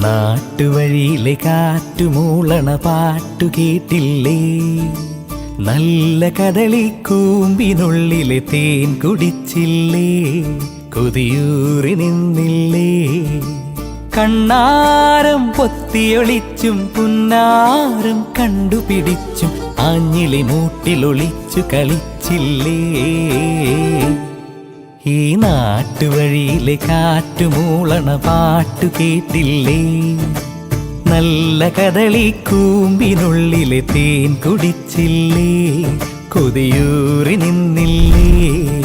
നാട്ടുവഴിയിലെ കാറ്റുമൂളണ പാട്ടു കേട്ടില്ലേ? നല്ല കദളിക്കൂമ്പിനുള്ളിലെ തേൻ കുടിച്ചില്ലേ? കൊതിയൂറി നിന്നില്ലേ? കണ്ണാരം പൊത്തിയൊളിച്ചും പുന്നാരം കണ്ടുപിടിച്ചും ആഞ്ഞിലി മൂട്ടിലൊളിച്ചു കളിച്ചില്ലേ? ഈ നാട്ടുവഴിയിലെ കാറ്റുമൂളണ പാട്ടു കേട്ടില്ലേ? നല്ല കദളിക്കൂമ്പിനുള്ളിലെ തേൻ കുടിച്ചില്ലേ? കൊതിയൂറി നിന്നില്ലേ?